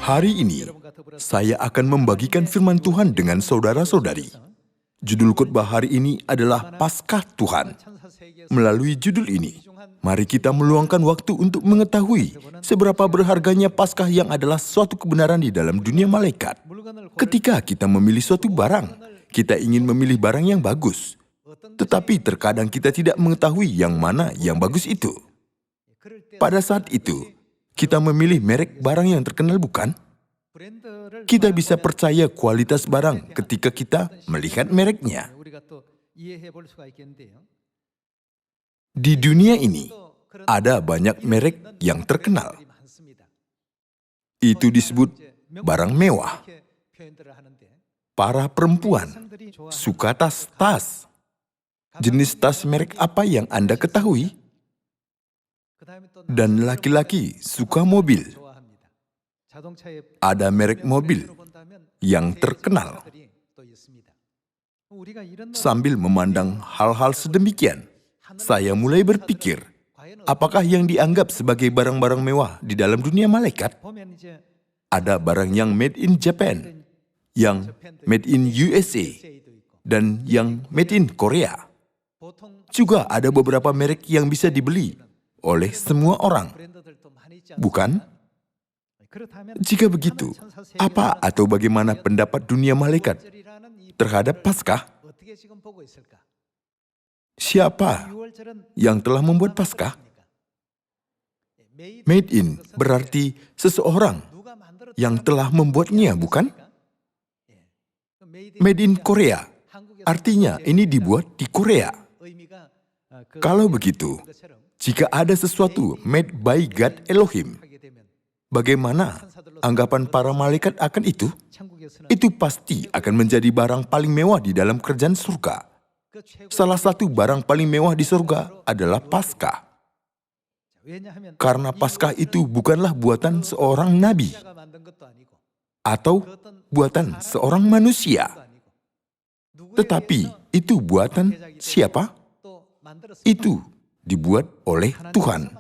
Hari ini, saya akan membagikan firman Tuhan dengan saudara-saudari. Judul khotbah hari ini adalah Paskah Tuhan. Melalui judul ini, mari kita meluangkan waktu untuk mengetahui seberapa berharganya Paskah yang adalah suatu kebenaran di dalam dunia malaikat. Ketika kita memilih suatu barang, kita ingin memilih barang yang bagus. Tetapi terkadang kita tidak mengetahui yang mana yang bagus itu. Pada saat itu, kita memilih merek barang yang terkenal, bukan? Kita bisa percaya kualitas barang ketika kita melihat mereknya. Di dunia ini, ada banyak merek yang terkenal. Itu disebut barang mewah. Para perempuan suka tas-tas. Jenis tas merek apa yang Anda ketahui? Dan laki-laki suka mobil. Ada merek mobil yang terkenal. Sambil memandang hal-hal sedemikian, saya mulai berpikir, apakah yang dianggap sebagai barang-barang mewah di dalam dunia malaikat? Ada barang yang made in Japan, yang made in USA, dan yang made in Korea. Juga ada beberapa merek yang bisa dibeli oleh semua orang, bukan? Jika begitu, apa atau bagaimana pendapat dunia malaikat terhadap Paskah? Siapa yang telah membuat Paskah? Made in berarti seseorang yang telah membuatnya, bukan? Made in Korea, artinya ini dibuat di Korea. Kalau begitu, jika ada sesuatu made by God Elohim, bagaimana anggapan para malaikat akan itu? Itu pasti akan menjadi barang paling mewah di dalam kerajaan surga. Salah satu barang paling mewah di surga adalah Paskah. Karena Paskah itu bukanlah buatan seorang nabi atau buatan seorang manusia. Tetapi itu buatan siapa? Itu dibuat oleh Tuhan.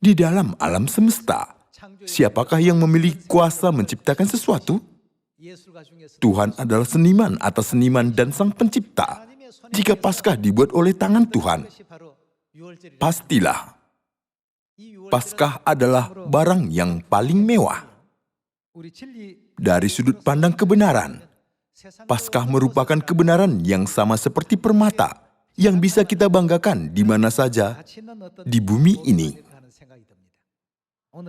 Di dalam alam semesta, siapakah yang memiliki kuasa menciptakan sesuatu? Tuhan adalah seniman atas seniman dan sang pencipta. Jika Paskah dibuat oleh tangan Tuhan, pastilah Paskah adalah barang yang paling mewah. Dari sudut pandang kebenaran, Paskah merupakan kebenaran yang sama seperti permata yang bisa kita banggakan di mana saja di bumi ini.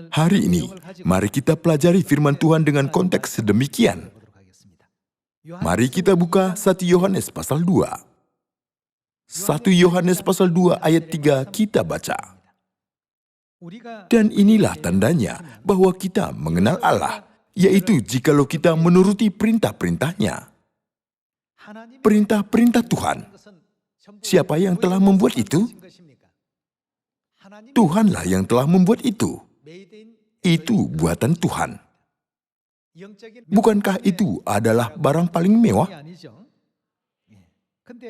Hari ini, mari kita pelajari firman Tuhan dengan konteks sedemikian. Mari kita buka 1 Yohanes pasal 2. 1 Yohanes pasal 2 ayat 3 kita baca. Dan inilah tandanya bahwa kita mengenal Allah, yaitu jikalau kita menuruti perintah-perintahnya. Perintah-perintah Tuhan. Siapa yang telah membuat itu? Tuhanlah yang telah membuat itu. Itu buatan Tuhan. Bukankah itu adalah barang paling mewah?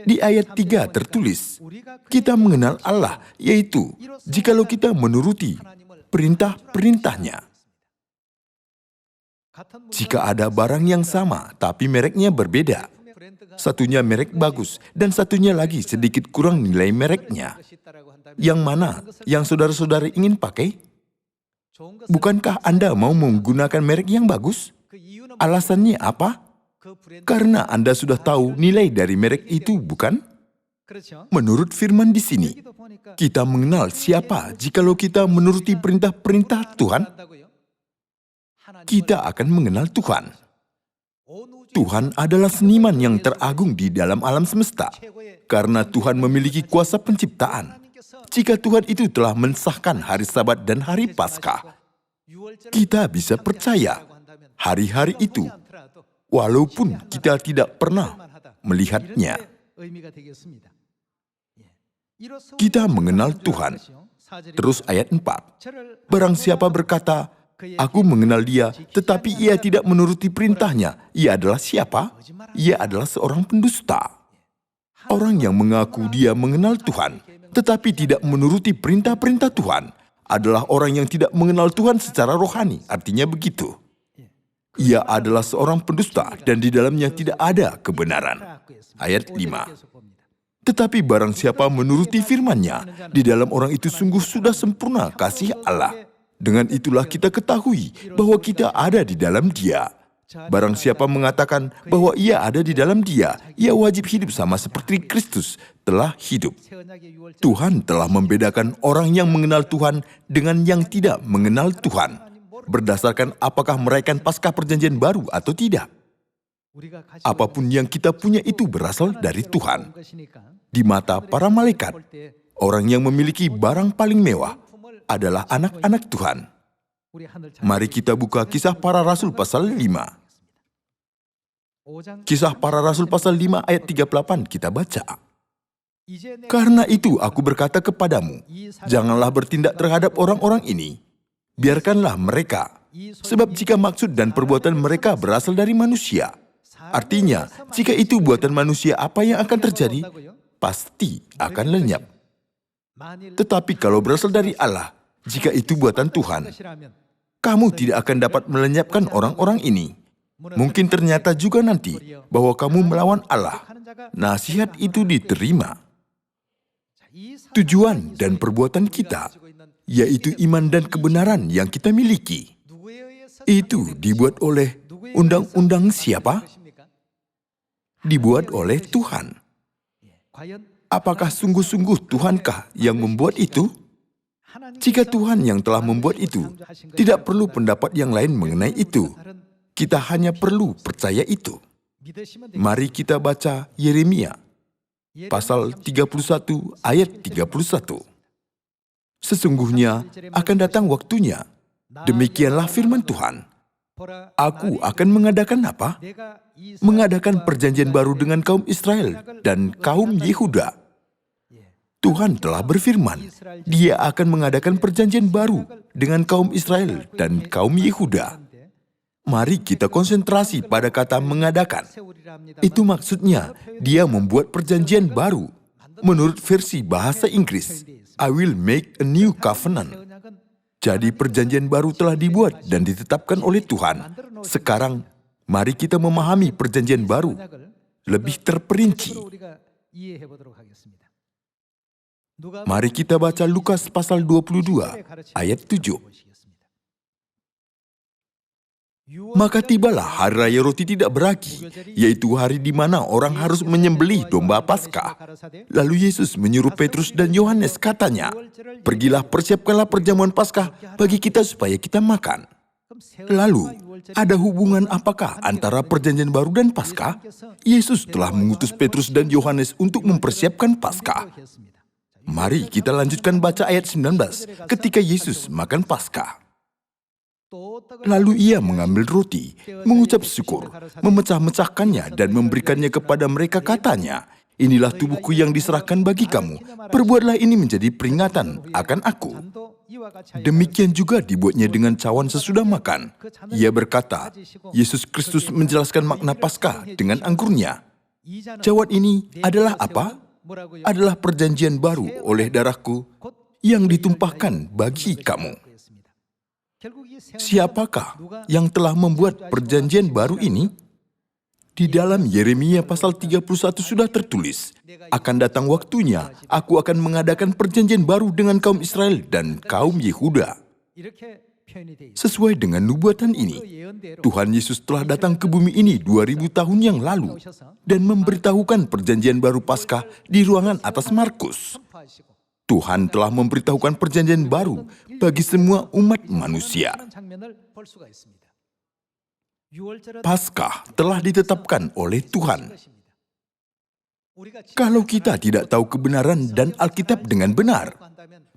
Di ayat 3 tertulis, kita mengenal Allah, yaitu jikalau kita menuruti perintah-perintahnya. Jika ada barang yang sama, tapi mereknya berbeda, satunya merek bagus, dan satunya lagi sedikit kurang nilai mereknya, yang mana yang saudara-saudari ingin pakai? Bukankah Anda mau menggunakan merek yang bagus? Alasannya apa? Karena Anda sudah tahu nilai dari merek itu, bukan? Menurut firman di sini, kita mengenal siapa jikalau kita menuruti perintah-perintah Tuhan. Kita akan mengenal Tuhan. Tuhan adalah seniman yang teragung di dalam alam semesta. Karena Tuhan memiliki kuasa penciptaan. Jika Tuhan itu telah mensahkan hari Sabat dan hari Paskah, kita bisa percaya hari-hari itu, walaupun kita tidak pernah melihatnya. Kita mengenal Tuhan. Terus ayat 4. Barang siapa berkata, aku mengenal dia, tetapi ia tidak menuruti perintahnya. Ia adalah siapa? Ia adalah seorang pendusta. Orang yang mengaku dia mengenal Tuhan, tetapi tidak menuruti perintah-perintah Tuhan, adalah orang yang tidak mengenal Tuhan secara rohani. Artinya begitu. Ia adalah seorang pendusta dan di dalamnya tidak ada kebenaran. Ayat 5. Tetapi barang siapa menuruti firman-Nya, di dalam orang itu sungguh sudah sempurna kasih Allah. Dengan itulah kita ketahui bahwa kita ada di dalam Dia. Barang siapa mengatakan bahwa ia ada di dalam Dia, ia wajib hidup sama seperti Kristus telah hidup. Tuhan telah membedakan orang yang mengenal Tuhan dengan yang tidak mengenal Tuhan, berdasarkan apakah merayakan Paskah Perjanjian Baru atau tidak. Apapun yang kita punya itu berasal dari Tuhan. Di mata para malaikat, orang yang memiliki barang paling mewah adalah anak-anak Tuhan. Mari kita buka Kisah Para Rasul pasal 5. Kisah Para Rasul pasal 5 ayat 38 kita baca. Karena itu aku berkata kepadamu, janganlah bertindak terhadap orang-orang ini. Biarkanlah mereka. Sebab jika maksud dan perbuatan mereka berasal dari manusia, artinya jika itu buatan manusia, apa yang akan terjadi? Pasti akan lenyap. Tetapi kalau berasal dari Allah, jika itu buatan Tuhan, kamu tidak akan dapat melenyapkan orang-orang ini. Mungkin ternyata juga nanti bahwa kamu melawan Allah. Nasihat itu diterima. Tujuan dan perbuatan kita, yaitu iman dan kebenaran yang kita miliki, itu dibuat oleh undang-undang siapa? Dibuat oleh Tuhan. Apakah sungguh-sungguh Tuhankah yang membuat itu? Jika Tuhan yang telah membuat itu, tidak perlu pendapat yang lain mengenai itu. Kita hanya perlu percaya itu. Mari kita baca Yeremia, pasal 31 ayat 31. Sesungguhnya akan datang waktunya, demikianlah firman Tuhan. Aku akan mengadakan apa? Mengadakan perjanjian baru dengan kaum Israel dan kaum Yehuda. Tuhan telah berfirman, Dia akan mengadakan perjanjian baru dengan kaum Israel dan kaum Yehuda. Mari kita konsentrasi pada kata mengadakan. Itu maksudnya, Dia membuat perjanjian baru. Menurut versi bahasa Inggris, I will make a new covenant. Jadi perjanjian baru telah dibuat dan ditetapkan oleh Tuhan. Sekarang, mari kita memahami perjanjian baru lebih terperinci. Mari kita baca Lukas pasal 22 ayat 7. Maka tibalah hari raya roti tidak beragi, yaitu hari di mana orang harus menyembelih domba Paskah. Lalu Yesus menyuruh Petrus dan Yohanes, katanya, pergilah persiapkanlah perjamuan Paskah bagi kita supaya kita makan. Lalu, ada hubungan apakah antara perjanjian baru dan Paskah? Yesus telah mengutus Petrus dan Yohanes untuk mempersiapkan Paskah. Mari kita lanjutkan baca ayat 19, ketika Yesus makan Paskah. Lalu ia mengambil roti, mengucap syukur, memecah-mecahkannya dan memberikannya kepada mereka, katanya, inilah tubuhku yang diserahkan bagi kamu, perbuatlah ini menjadi peringatan akan aku. Demikian juga dibuatnya dengan cawan sesudah makan. Ia berkata, Yesus Kristus menjelaskan makna Paskah dengan anggurnya. Cawan ini adalah apa? Adalah perjanjian baru oleh darahku yang ditumpahkan bagi kamu. Siapakah yang telah membuat perjanjian baru ini? Di dalam Yeremia pasal 31 sudah tertulis, akan datang waktunya, aku akan mengadakan perjanjian baru dengan kaum Israel dan kaum Yehuda. Sesuai dengan nubuatan ini, Tuhan Yesus telah datang ke bumi ini 2000 tahun yang lalu dan memberitahukan perjanjian baru Paskah di ruangan atas Markus. Tuhan telah memberitahukan perjanjian baru bagi semua umat manusia. Paskah telah ditetapkan oleh Tuhan. Kalau kita tidak tahu kebenaran dan Alkitab dengan benar,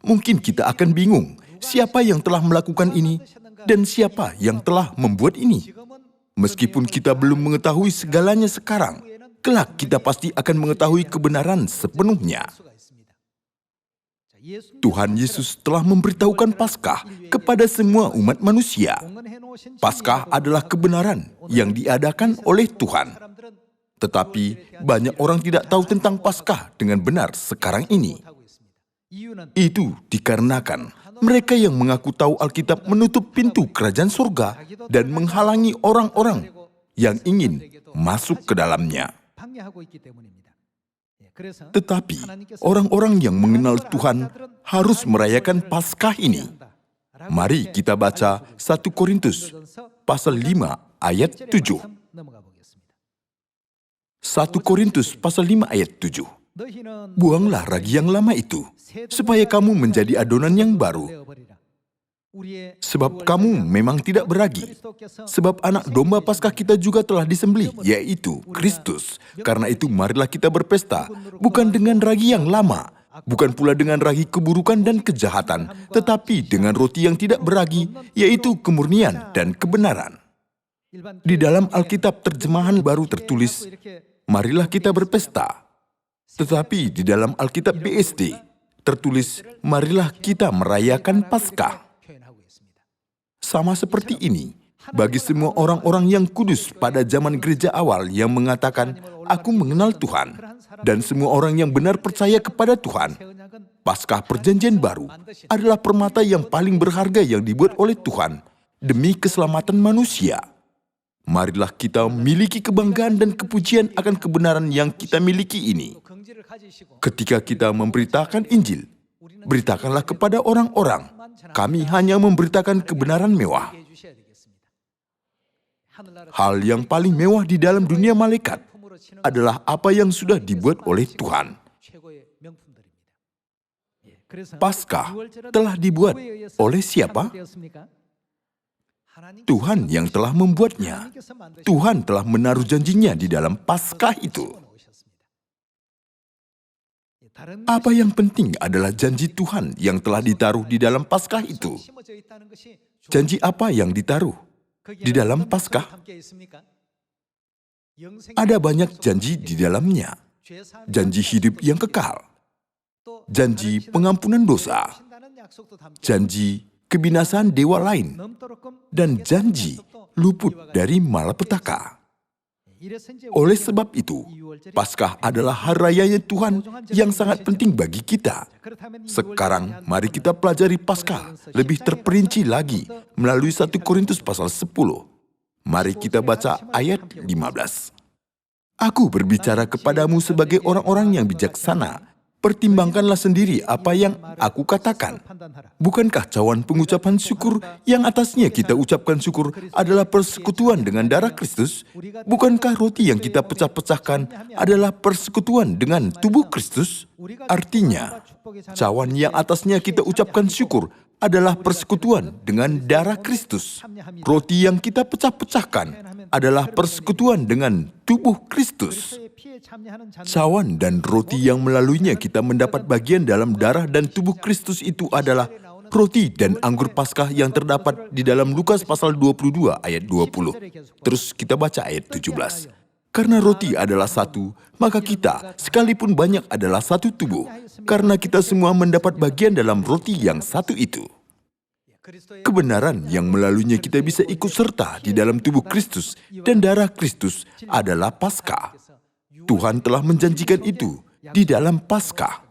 mungkin kita akan bingung siapa yang telah melakukan ini dan siapa yang telah membuat ini. Meskipun kita belum mengetahui segalanya sekarang, kelak kita pasti akan mengetahui kebenaran sepenuhnya. Tuhan Yesus telah memberitahukan Paskah kepada semua umat manusia. Paskah adalah kebenaran yang diadakan oleh Tuhan. Tetapi banyak orang tidak tahu tentang Paskah dengan benar sekarang ini. Itu dikarenakan Mereka yang mengaku tahu Alkitab menutup pintu kerajaan surga dan menghalangi orang-orang yang ingin masuk ke dalamnya. Tetapi orang-orang yang mengenal Tuhan harus merayakan Paskah ini. Mari kita baca 1 Korintus pasal 5 ayat 7. 1 Korintus pasal 5 ayat 7. Buanglah ragi yang lama itu, supaya kamu menjadi adonan yang baru. Sebab kamu memang tidak beragi. Sebab anak domba Paskah kita juga telah disembelih, yaitu Kristus. Karena itu marilah kita berpesta, bukan dengan ragi yang lama, bukan pula dengan ragi keburukan dan kejahatan, tetapi dengan roti yang tidak beragi, yaitu kemurnian dan kebenaran. Di dalam Alkitab terjemahan baru tertulis, marilah kita berpesta. Tetapi di dalam Alkitab BSD tertulis, marilah kita merayakan Paskah. Sama seperti ini, bagi semua orang-orang yang kudus pada zaman gereja awal yang mengatakan, aku mengenal Tuhan, dan semua orang yang benar percaya kepada Tuhan, Paskah Perjanjian Baru adalah permata yang paling berharga yang dibuat oleh Tuhan demi keselamatan manusia. Marilah kita miliki kebanggaan dan kepujian akan kebenaran yang kita miliki ini. Ketika kita memberitakan Injil, beritakanlah kepada orang-orang, kami hanya memberitakan kebenaran mewah. Hal yang paling mewah di dalam dunia malaikat adalah apa yang sudah dibuat oleh Tuhan. Paskah telah dibuat oleh siapa? Tuhan yang telah membuatnya. Tuhan telah menaruh janjinya di dalam Paskah itu. Apa yang penting adalah janji Tuhan yang telah ditaruh di dalam Paskah itu. Janji apa yang ditaruh di dalam Paskah? Ada banyak janji di dalamnya. Janji hidup yang kekal, janji pengampunan dosa, janji kebinasaan dewa lain, dan janji luput dari malapetaka. Oleh sebab itu, Paskah adalah hari rayanya Tuhan yang sangat penting bagi kita. Sekarang, mari kita pelajari Paskah lebih terperinci lagi melalui 1 Korintus pasal 10. Mari kita baca ayat 15. Aku berbicara kepadamu sebagai orang-orang yang bijaksana. Pertimbangkanlah sendiri apa yang aku katakan. Bukankah cawan pengucapan syukur yang atasnya kita ucapkan syukur adalah persekutuan dengan darah Kristus? Bukankah roti yang kita pecah-pecahkan adalah persekutuan dengan tubuh Kristus? Artinya, cawan yang atasnya kita ucapkan syukur adalah persekutuan dengan darah Kristus. Roti yang kita pecah-pecahkan adalah persekutuan dengan tubuh Kristus. Cawan dan roti yang melaluinya kita mendapat bagian dalam darah dan tubuh Kristus itu adalah roti dan anggur Paskah yang terdapat di dalam Lukas pasal 22 ayat 20. Terus kita baca ayat 17. Karena roti adalah satu, maka kita sekalipun banyak adalah satu tubuh, karena kita semua mendapat bagian dalam roti yang satu itu. Kebenaran yang melaluinya kita bisa ikut serta di dalam tubuh Kristus dan darah Kristus adalah Paskah. Tuhan telah menjanjikan itu di dalam Paskah.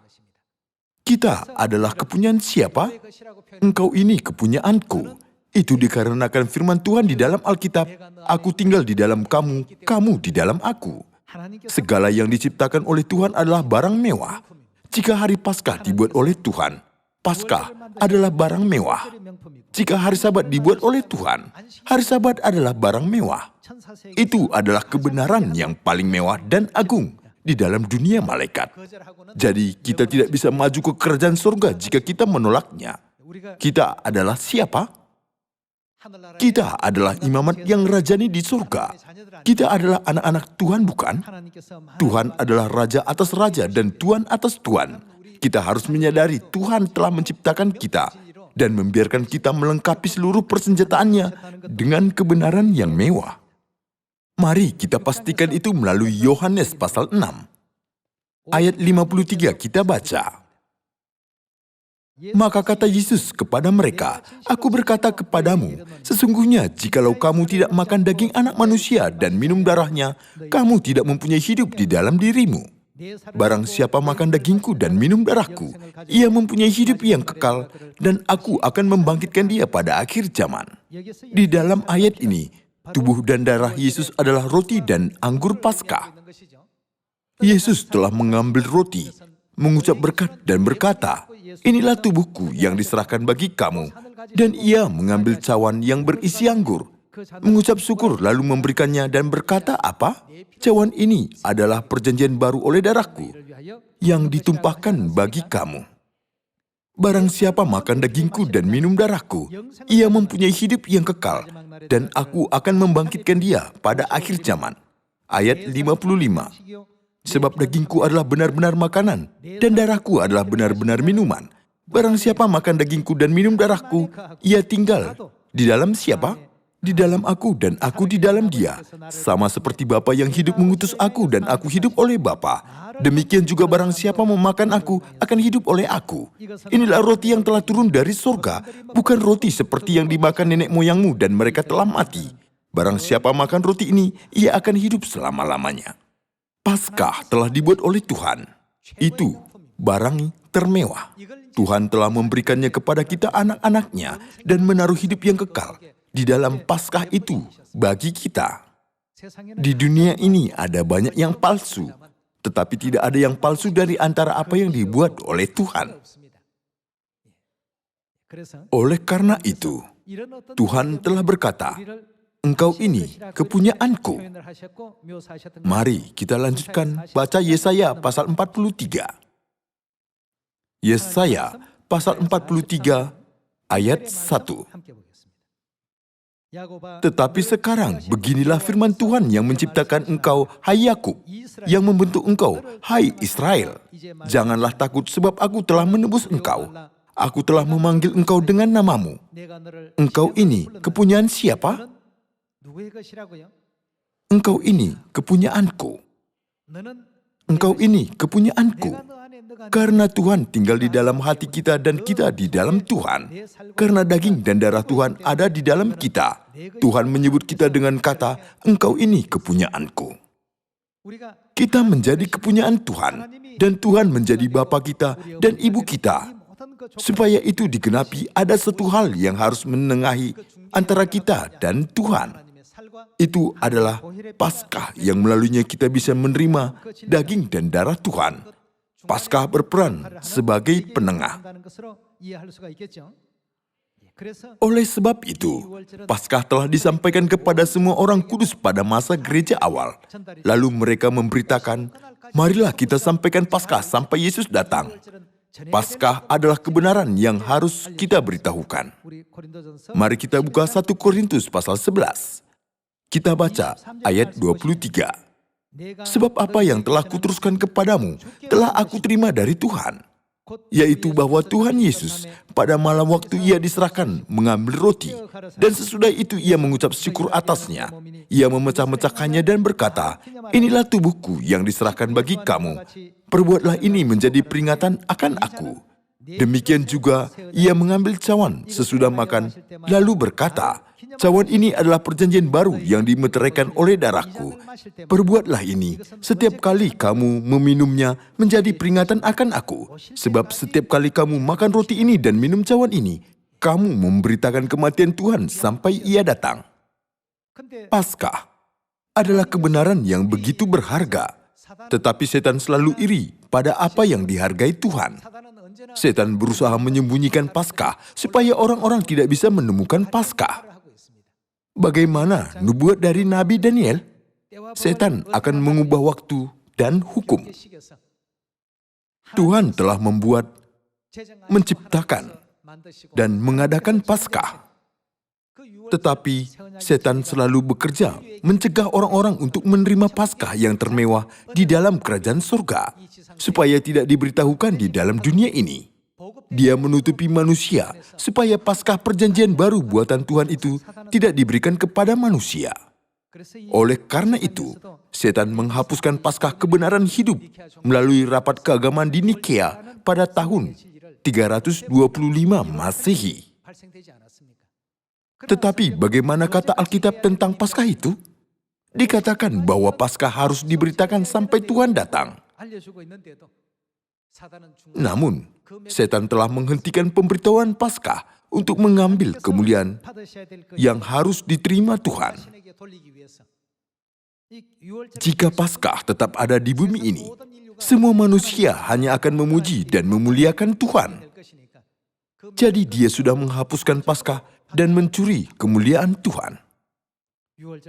Kita adalah kepunyaan siapa? Engkau ini kepunyaanku. Itu dikarenakan firman Tuhan di dalam Alkitab, aku tinggal di dalam kamu, kamu di dalam aku. Segala yang diciptakan oleh Tuhan adalah barang mewah. Jika hari Paskah dibuat oleh Tuhan, Paskah adalah barang mewah. Jika hari Sabat dibuat oleh Tuhan, hari Sabat adalah barang mewah. Itu adalah kebenaran yang paling mewah dan agung di dalam dunia malaikat. Jadi kita tidak bisa maju ke kerajaan surga jika kita menolaknya. Kita adalah siapa? Kita adalah imamat yang rajani di surga. Kita adalah anak-anak Tuhan, bukan? Tuhan adalah raja atas raja dan tuan atas tuan. Kita harus menyadari Tuhan telah menciptakan kita dan membiarkan kita melengkapi seluruh persenjataannya dengan kebenaran yang mewah. Mari kita pastikan itu melalui Yohanes pasal 6. Ayat 53 kita baca. Maka kata Yesus kepada mereka, aku berkata kepadamu, sesungguhnya jikalau kamu tidak makan daging anak manusia dan minum darahnya, kamu tidak mempunyai hidup di dalam dirimu. Barang siapa makan dagingku dan minum darahku, ia mempunyai hidup yang kekal, dan aku akan membangkitkan dia pada akhir zaman. Di dalam ayat ini, tubuh dan darah Yesus adalah roti dan anggur Paskah. Yesus telah mengambil roti, mengucap berkat dan berkata, "Inilah tubuhku yang diserahkan bagi kamu." Dan ia mengambil cawan yang berisi anggur, mengucap syukur lalu memberikannya dan berkata apa? "Cawan ini adalah perjanjian baru oleh darahku, yang ditumpahkan bagi kamu. Barang siapa makan dagingku dan minum darahku, ia mempunyai hidup yang kekal, dan aku akan membangkitkan dia pada akhir zaman." Ayat 55. Sebab dagingku adalah benar-benar makanan, dan darahku adalah benar-benar minuman. Barang siapa makan dagingku dan minum darahku, ia tinggal di dalam siapa? Di dalam aku dan aku di dalam dia. Sama seperti Bapa yang hidup mengutus aku dan aku hidup oleh Bapa. Demikian juga barang siapa memakan aku akan hidup oleh aku. Inilah roti yang telah turun dari surga, bukan roti seperti yang dimakan nenek moyangmu dan mereka telah mati. Barang siapa makan roti ini, ia akan hidup selama-lamanya. Paskah telah dibuat oleh Tuhan. Itu barang termewah. Tuhan telah memberikannya kepada kita anak-anaknya dan menaruh hidup yang kekal di dalam Paskah itu bagi kita. Di dunia ini ada banyak yang palsu, tetapi tidak ada yang palsu dari antara apa yang dibuat oleh Tuhan. Oleh karena itu, Tuhan telah berkata, "Engkau ini kepunyaanku." Mari kita lanjutkan baca Yesaya pasal 43. Yesaya pasal 43 ayat 1. "Tetapi sekarang beginilah firman Tuhan yang menciptakan engkau, hai Yakub, yang membentuk engkau, hai Israel. Janganlah takut sebab aku telah menebus engkau. Aku telah memanggil engkau dengan namamu. Engkau ini kepunyaan siapa? Engkau ini kepunyaanku. Engkau ini kepunyaanku. Karena Tuhan tinggal di dalam hati kita dan kita di dalam Tuhan. Karena daging dan darah Tuhan ada di dalam kita. Tuhan menyebut kita dengan kata, engkau ini kepunyaanku. Kita menjadi kepunyaan Tuhan, dan Tuhan menjadi Bapa kita dan Ibu kita. Supaya itu digenapi, ada satu hal yang harus menengahi antara kita dan Tuhan. Itu adalah Paskah yang melaluinya kita bisa menerima daging dan darah Tuhan. Paskah berperan sebagai penengah. Oleh sebab itu, Paskah telah disampaikan kepada semua orang kudus pada masa gereja awal. Lalu mereka memberitakan, marilah kita sampaikan Paskah sampai Yesus datang. Paskah adalah kebenaran yang harus kita beritahukan. Mari kita buka 1 Korintus pasal 11. Kita baca ayat 23. "Sebab apa yang telah kuteruskan kepadamu, telah aku terima dari Tuhan, yaitu bahwa Tuhan Yesus pada malam waktu ia diserahkan mengambil roti, dan sesudah itu ia mengucap syukur atasnya. Ia memecah-mecahkannya dan berkata, inilah tubuhku yang diserahkan bagi kamu. Perbuatlah ini menjadi peringatan akan aku. Demikian juga ia mengambil cawan sesudah makan, lalu berkata, cawan ini adalah perjanjian baru yang dimeteraikan oleh darahku. Perbuatlah ini setiap kali kamu meminumnya menjadi peringatan akan aku. Sebab setiap kali kamu makan roti ini dan minum cawan ini, kamu memberitakan kematian Tuhan sampai ia datang." Paskah adalah kebenaran yang begitu berharga, tetapi setan selalu iri pada apa yang dihargai Tuhan. Setan berusaha menyembunyikan Paskah supaya orang-orang tidak bisa menemukan Paskah. Bagaimana nubuat dari Nabi Daniel? Setan akan mengubah waktu dan hukum. Tuhan telah membuat, menciptakan, dan mengadakan Paskah. Tetapi setan selalu bekerja mencegah orang-orang untuk menerima Paskah yang termewah di dalam kerajaan surga, supaya tidak diberitahukan di dalam dunia ini. Dia menutupi manusia supaya Paskah perjanjian baru buatan Tuhan itu tidak diberikan kepada manusia. Oleh karena itu, setan menghapuskan Paskah kebenaran hidup melalui rapat keagamaan di Nikea pada tahun 325 Masehi. Tetapi bagaimana kata Alkitab tentang Paskah itu? Dikatakan bahwa Paskah harus diberitakan sampai Tuhan datang. Namun, setan telah menghentikan pemberitahuan Paskah untuk mengambil kemuliaan yang harus diterima Tuhan. Jika Paskah tetap ada di bumi ini, semua manusia hanya akan memuji dan memuliakan Tuhan. Jadi dia sudah menghapuskan Paskah dan mencuri kemuliaan Tuhan.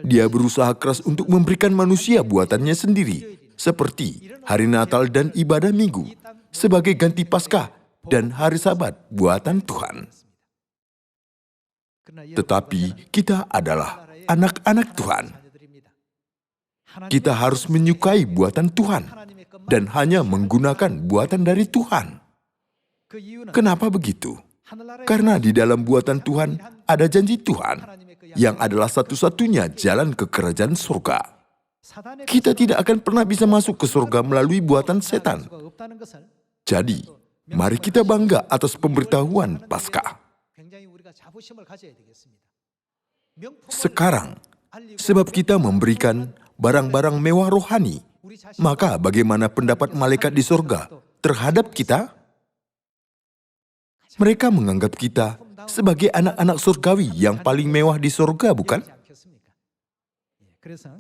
Dia berusaha keras untuk memberikan manusia buatannya sendiri, seperti hari Natal dan ibadah Minggu, sebagai ganti Paskah dan hari Sabat buatan Tuhan. Tetapi kita adalah anak-anak Tuhan. Kita harus menyukai buatan Tuhan dan hanya menggunakan buatan dari Tuhan. Kenapa begitu? Karena di dalam buatan Tuhan ada janji Tuhan yang adalah satu-satunya jalan ke kerajaan surga. Kita tidak akan pernah bisa masuk ke surga melalui buatan setan. Jadi, mari kita bangga atas pemberitahuan Paskah. Sekarang, sebab kita memberikan barang-barang mewah rohani, maka bagaimana pendapat malaikat di surga terhadap kita? Mereka menganggap kita sebagai anak-anak surgawi yang paling mewah di surga, bukan?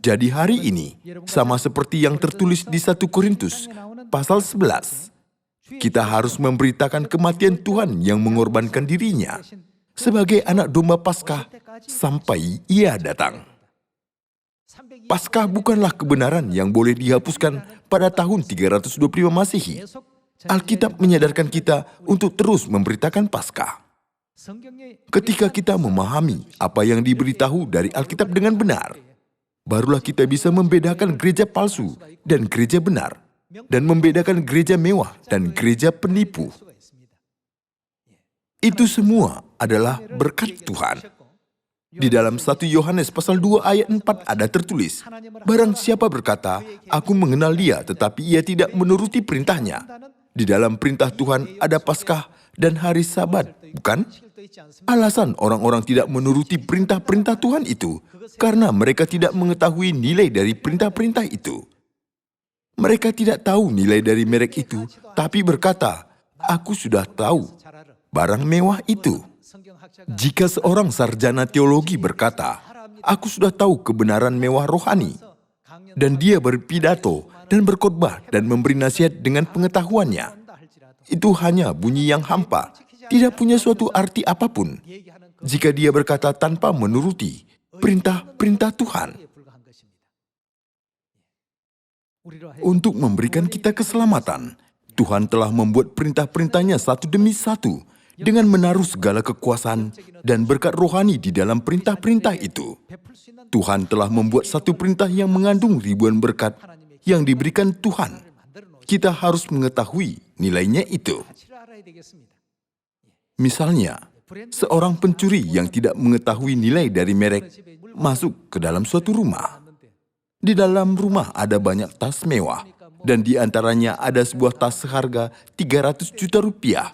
Jadi hari ini, sama seperti yang tertulis di 1 Korintus pasal 11, kita harus memberitakan kematian Tuhan yang mengorbankan dirinya sebagai anak domba Paskah sampai Ia datang. Paskah bukanlah kebenaran yang boleh dihapuskan pada tahun 325 Masehi. Alkitab menyadarkan kita untuk terus memberitakan Paskah. Ketika kita memahami apa yang diberitahu dari Alkitab dengan benar, barulah kita bisa membedakan gereja palsu dan gereja benar, dan membedakan gereja mewah dan gereja penipu. Itu semua adalah berkat Tuhan. Di dalam 1 Yohanes pasal 2 ayat 4 ada tertulis, barang siapa berkata, aku mengenal dia, tetapi ia tidak menuruti perintahnya. Di dalam perintah Tuhan ada Paskah dan hari Sabat, bukan? Alasan orang-orang tidak menuruti perintah-perintah Tuhan itu, karena mereka tidak mengetahui nilai dari perintah-perintah itu. Mereka tidak tahu nilai dari merek itu, tapi berkata, aku sudah tahu barang mewah itu. Jika seorang sarjana teologi berkata, aku sudah tahu kebenaran mewah rohani, dan dia berpidato dan berkhotbah dan memberi nasihat dengan pengetahuannya, itu hanya bunyi yang hampa, tidak punya suatu arti apapun, jika dia berkata tanpa menuruti perintah-perintah Tuhan. Untuk memberikan kita keselamatan, Tuhan telah membuat perintah-perintahnya satu demi satu, dengan menaruh segala kekuasaan dan berkat rohani di dalam perintah-perintah itu. Tuhan telah membuat satu perintah yang mengandung ribuan berkat yang diberikan Tuhan. Kita harus mengetahui nilainya itu. Misalnya, seorang pencuri yang tidak mengetahui nilai dari merek masuk ke dalam suatu rumah. Di dalam rumah ada banyak tas mewah, dan di antaranya ada sebuah tas seharga 300 juta rupiah.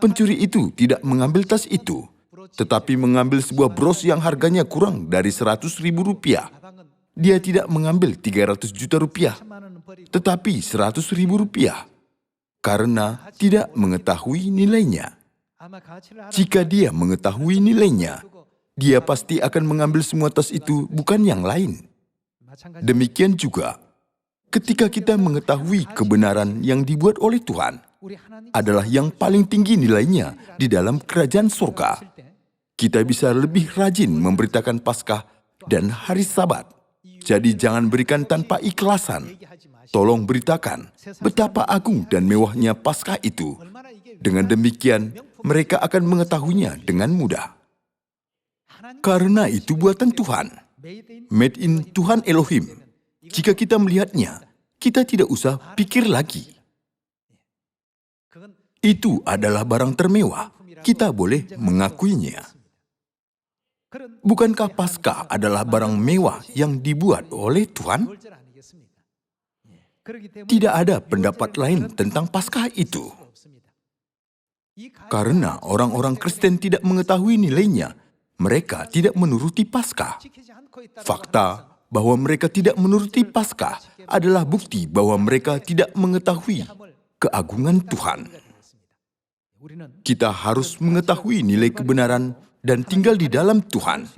Pencuri itu tidak mengambil tas itu, tetapi mengambil sebuah bros yang harganya kurang dari 100.000 rupiah. Dia tidak mengambil 300 juta rupiah, tetapi 100.000 rupiah, karena tidak mengetahui nilainya. Jika dia mengetahui nilainya, dia pasti akan mengambil semua tas itu, bukan yang lain. Demikian juga, ketika kita mengetahui kebenaran yang dibuat oleh Tuhan, adalah yang paling tinggi nilainya di dalam kerajaan surga, kita bisa lebih rajin memberitakan Paskah dan hari Sabat. Jadi jangan berikan tanpa ikhlasan. Tolong beritakan betapa agung dan mewahnya Paskah itu. Dengan demikian, mereka akan mengetahuinya dengan mudah. Karena itu buatan Tuhan, made in Tuhan Elohim. Jika kita melihatnya, kita tidak usah pikir lagi. Itu adalah barang termewah, kita boleh mengakuinya. Bukankah Paskah adalah barang mewah yang dibuat oleh Tuhan? Tidak ada pendapat lain tentang Paskah itu. Karena orang-orang Kristen tidak mengetahui nilainya, mereka tidak menuruti Paskah. Fakta bahwa mereka tidak menuruti Paskah adalah bukti bahwa mereka tidak mengetahui keagungan Tuhan. Kita harus mengetahui nilai kebenaran dan tinggal di dalam Tuhan.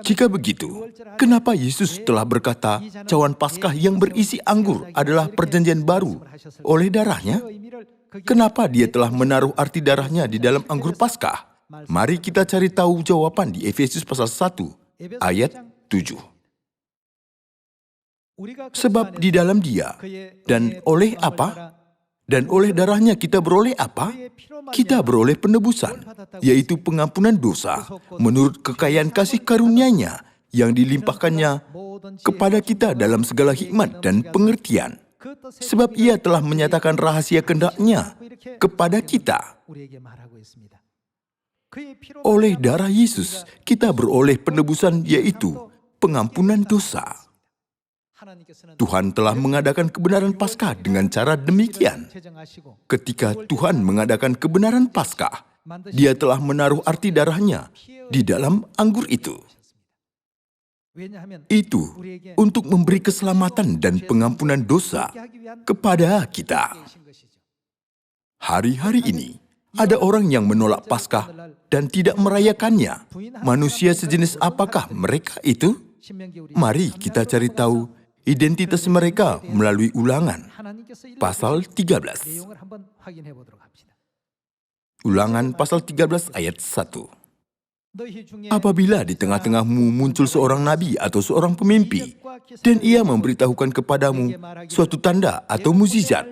Jika begitu, kenapa Yesus telah berkata cawan Paskah yang berisi anggur adalah perjanjian baru oleh darahnya? Kenapa dia telah menaruh arti darahnya di dalam anggur Paskah? Mari kita cari tahu jawaban di Efesus pasal 1 ayat 7. Sebab di dalam Dia dan oleh apa? Dan oleh darahnya kita beroleh apa? Kita beroleh penebusan, yaitu pengampunan dosa, menurut kekayaan kasih karunia-Nya yang dilimpahkannya kepada kita dalam segala hikmat dan pengertian. Sebab Ia telah menyatakan rahasia kehendak-Nya kepada kita. Oleh darah Yesus, kita beroleh penebusan, yaitu pengampunan dosa. Tuhan telah mengadakan kebenaran Paskah dengan cara demikian. Ketika Tuhan mengadakan kebenaran Paskah, Dia telah menaruh arti darahnya di dalam anggur itu. Itu untuk memberi keselamatan dan pengampunan dosa kepada kita. Hari-hari ini, ada orang yang menolak Paskah dan tidak merayakannya. Manusia sejenis apakah mereka itu? Mari kita cari tahu identitas mereka melalui Ulangan, pasal 13. Ulangan pasal 13 ayat 1. Apabila di tengah-tengahmu muncul seorang nabi atau seorang pemimpi, dan ia memberitahukan kepadamu suatu tanda atau mukjizat,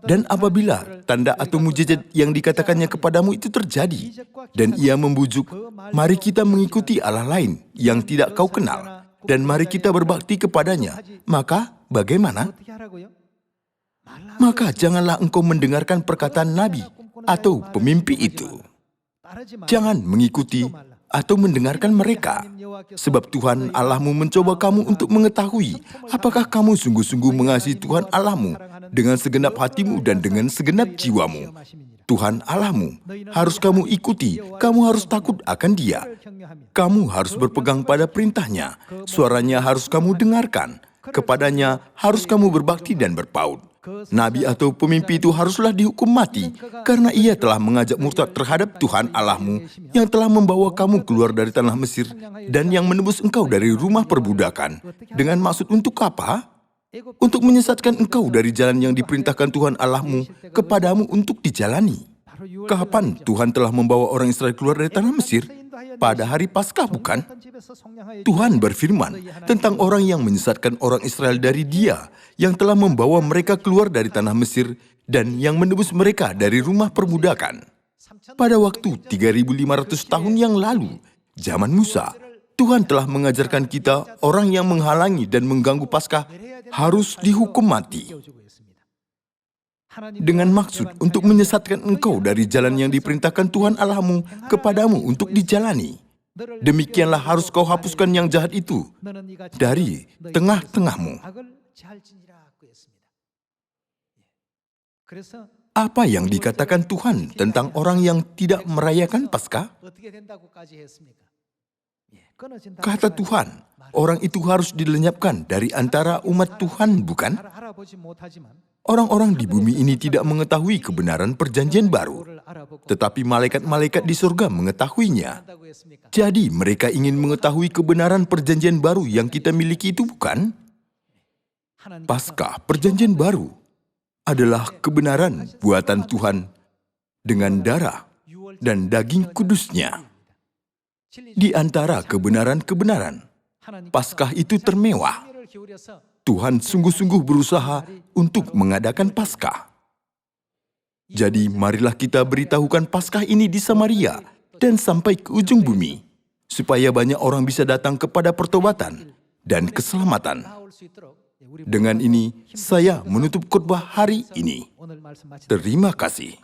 dan apabila tanda atau mukjizat yang dikatakannya kepadamu itu terjadi, dan ia membujuk, mari kita mengikuti Allah lain yang tidak kau kenal, dan mari kita berbakti kepadanya, maka bagaimana? Maka janganlah engkau mendengarkan perkataan nabi atau pemimpi itu. Jangan mengikuti atau mendengarkan mereka, sebab Tuhan Allahmu mencoba kamu untuk mengetahui apakah kamu sungguh-sungguh mengasihi Tuhan Allahmu dengan segenap hatimu dan dengan segenap jiwamu. Tuhan Allahmu harus kamu ikuti, kamu harus takut akan Dia. Kamu harus berpegang pada perintahnya, suaranya harus kamu dengarkan, kepadanya harus kamu berbakti dan berpaut. Nabi atau pemimpi itu haruslah dihukum mati, karena ia telah mengajak murtad terhadap Tuhan Allahmu yang telah membawa kamu keluar dari tanah Mesir dan yang menebus engkau dari rumah perbudakan. Dengan maksud untuk apa? Untuk menyesatkan engkau dari jalan yang diperintahkan Tuhan Allahmu kepadamu untuk dijalani. Kapan Tuhan telah membawa orang Israel keluar dari tanah Mesir? Pada hari Paskah, bukan? Tuhan berfirman tentang orang yang menyesatkan orang Israel dari Dia, yang telah membawa mereka keluar dari tanah Mesir dan yang menebus mereka dari rumah perbudakan. Pada waktu 3.500 tahun yang lalu, zaman Musa, Tuhan telah mengajarkan kita orang yang menghalangi dan mengganggu Paskah harus dihukum mati. Dengan maksud untuk menyesatkan engkau dari jalan yang diperintahkan Tuhan Allahmu kepadamu untuk dijalani. Demikianlah harus kau hapuskan yang jahat itu dari tengah-tengahmu. Apa yang dikatakan Tuhan tentang orang yang tidak merayakan Paskah? Kata Tuhan, orang itu harus dilenyapkan dari antara umat Tuhan, bukan? Orang-orang di bumi ini tidak mengetahui kebenaran perjanjian baru, tetapi malaikat-malaikat di surga mengetahuinya. Jadi mereka ingin mengetahui kebenaran perjanjian baru yang kita miliki itu, bukan? Paskah perjanjian baru adalah kebenaran buatan Tuhan dengan darah dan daging kudusnya. Di antara kebenaran-kebenaran, Paskah itu termewah. Tuhan sungguh-sungguh berusaha untuk mengadakan Paskah. Jadi marilah kita beritahukan Paskah ini di Samaria dan sampai ke ujung bumi, supaya banyak orang bisa datang kepada pertobatan dan keselamatan. Dengan ini, saya menutup khotbah hari ini. Terima kasih.